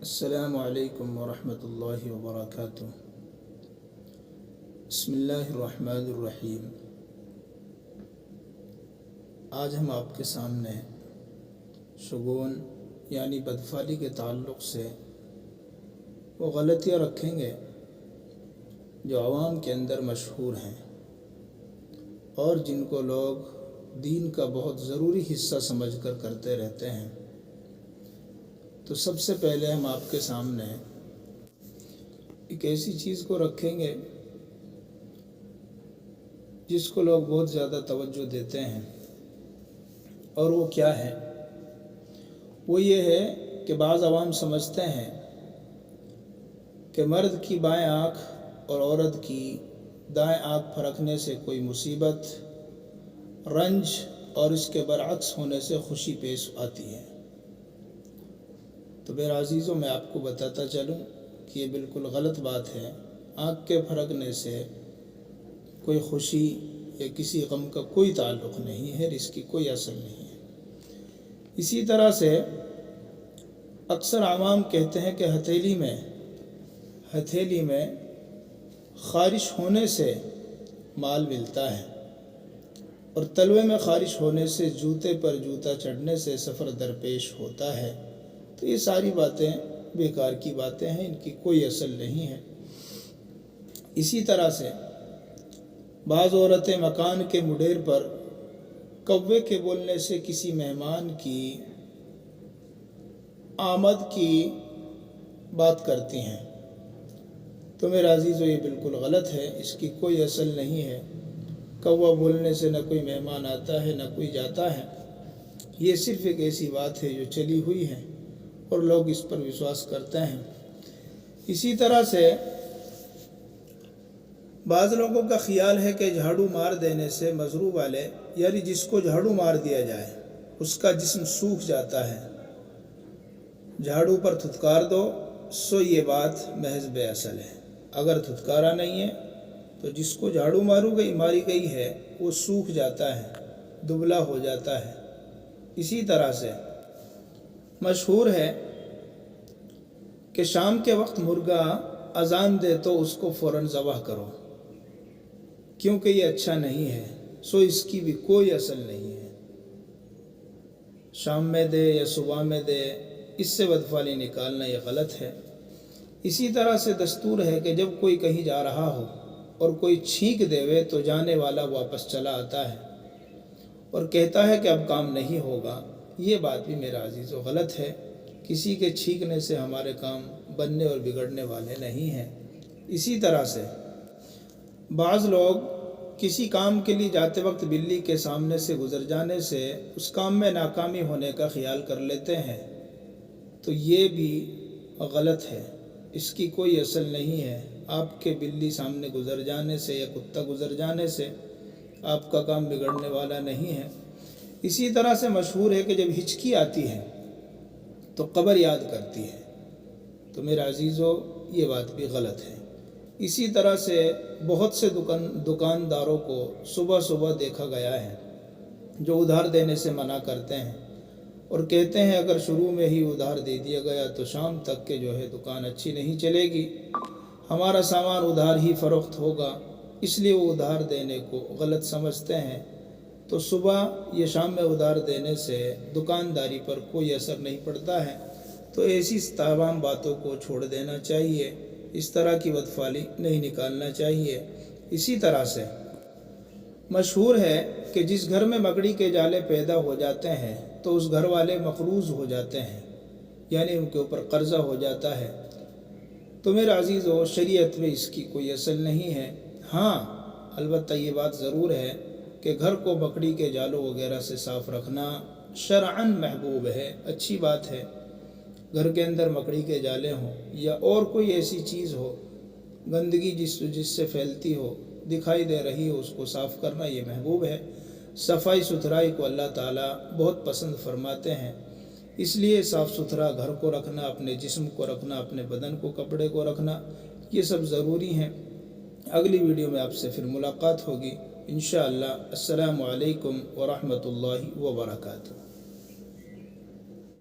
السلام علیکم ورحمۃ اللہ وبرکاتہ۔ بسم اللہ الرحمن الرحیم۔ آج ہم آپ کے سامنے شگون یعنی بدفعلی کے تعلق سے وہ غلطیاں رکھیں گے جو عوام کے اندر مشہور ہیں اور جن کو لوگ دین کا بہت ضروری حصہ سمجھ کر کرتے رہتے ہیں۔ تو سب سے پہلے ہم آپ کے سامنے ایک ایسی چیز کو رکھیں گے جس کو لوگ بہت زیادہ توجہ دیتے ہیں، اور وہ کیا ہے؟ وہ یہ ہے کہ بعض عوام سمجھتے ہیں کہ مرد کی بائیں آنکھ اور عورت کی دائیں آنکھ پھرکنے سے کوئی مصیبت، رنج اور اس کے برعکس ہونے سے خوشی پیش آتی ہے۔ تو میرے عزیزوں، میں آپ کو بتاتا چلوں کہ یہ بالکل غلط بات ہے۔ آنکھ کے پھرکنے سے کوئی خوشی یا کسی غم کا کوئی تعلق نہیں ہے، اس کی کوئی اصل نہیں ہے۔ اسی طرح سے اکثر عوام کہتے ہیں کہ ہتھیلی میں خارش ہونے سے مال ملتا ہے، اور تلوے میں خارش ہونے سے جوتے پر جوتا چڑھنے سے سفر درپیش ہوتا ہے۔ تو یہ ساری باتیں بیکار کی باتیں ہیں، ان کی کوئی اصل نہیں ہے۔ اسی طرح سے بعض عورتیں مکان کے مڈیر پر کوے کے بولنے سے کسی مہمان کی آمد کی بات کرتی ہیں۔ تو میرے عزیزو، یہ بالکل غلط ہے، اس کی کوئی اصل نہیں ہے۔ کوا بولنے سے نہ کوئی مہمان آتا ہے نہ کوئی جاتا ہے۔ یہ صرف ایک ایسی بات ہے جو چلی ہوئی ہے اور لوگ اس پر وشواس کرتے ہیں۔ اسی طرح سے بعض لوگوں کا خیال ہے کہ جھاڑو مار دینے سے مزرو والے، یعنی جس کو جھاڑو مار دیا جائے، اس کا جسم سوکھ جاتا ہے۔ جھاڑو پر تھتکار دو، سو یہ بات محض بے اصل ہے۔ اگر تھتکارا نہیں ہے تو جس کو جھاڑو ماری گئی ہے وہ سوکھ جاتا ہے، دبلا ہو جاتا ہے۔ اسی طرح سے مشہور ہے کہ شام کے وقت مرغا اذان دے تو اس کو فوراً ذبح کرو، کیونکہ یہ اچھا نہیں ہے، سو اس کی بھی کوئی اصل نہیں ہے۔ شام میں دے یا صبح میں دے، اس سے بدفعلی نکالنا یہ غلط ہے۔ اسی طرح سے دستور ہے کہ جب کوئی کہیں جا رہا ہو اور کوئی چھینک دیوے تو جانے والا واپس چلا آتا ہے اور کہتا ہے کہ اب کام نہیں ہوگا۔ یہ بات بھی میرا عزیز و غلط ہے۔ کسی کے چھینکنے سے ہمارے کام بننے اور بگڑنے والے نہیں ہیں۔ اسی طرح سے بعض لوگ کسی کام کے لیے جاتے وقت بلی کے سامنے سے گزر جانے سے اس کام میں ناکامی ہونے کا خیال کر لیتے ہیں۔ تو یہ بھی غلط ہے، اس کی کوئی اصل نہیں ہے۔ آپ کے بلی سامنے گزر جانے سے یا کتا گزر جانے سے آپ کا کام بگڑنے والا نہیں ہے۔ اسی طرح سے مشہور ہے کہ جب ہچکی آتی ہے تو قبر یاد کرتی ہے۔ تو میرا عزیزو، یہ بات بھی غلط ہے۔ اسی طرح سے بہت سے دکانداروں کو صبح صبح دیکھا گیا ہے جو ادھار دینے سے منع کرتے ہیں اور کہتے ہیں اگر شروع میں ہی ادھار دے دیا گیا تو شام تک کے دکان اچھی نہیں چلے گی، ہمارا سامان ادھار ہی فروخت ہوگا، اس لیے وہ ادھار دینے کو غلط سمجھتے ہیں۔ تو صبح یا شام میں ادھار دینے سے دکانداری پر کوئی اثر نہیں پڑتا ہے۔ تو ایسی تمام باتوں کو چھوڑ دینا چاہیے، اس طرح کی بدفعلی نہیں نکالنا چاہیے۔ اسی طرح سے مشہور ہے کہ جس گھر میں مکڑی کے جالے پیدا ہو جاتے ہیں تو اس گھر والے مقروض ہو جاتے ہیں، یعنی ان کے اوپر قرضہ ہو جاتا ہے۔ تو میرے عزیزو، شریعت میں اس کی کوئی اصل نہیں ہے۔ ہاں، البتہ یہ بات ضرور ہے کہ گھر کو مکڑی کے جالوں وغیرہ سے صاف رکھنا شرعاً محبوب ہے، اچھی بات ہے۔ گھر کے اندر مکڑی کے جالے ہوں یا اور کوئی ایسی چیز ہو، گندگی جس سے پھیلتی ہو، دکھائی دے رہی ہو، اس کو صاف کرنا یہ محبوب ہے۔ صفائی ستھرائی کو اللہ تعالیٰ بہت پسند فرماتے ہیں، اس لیے صاف ستھرا گھر کو رکھنا، اپنے جسم کو رکھنا، اپنے بدن کو، کپڑے کو رکھنا، یہ سب ضروری ہیں۔ اگلی ویڈیو میں آپ سے پھر ملاقات ہوگی انشاءاللہ۔ السلام علیکم ورحمۃ اللہ وبرکاتہ۔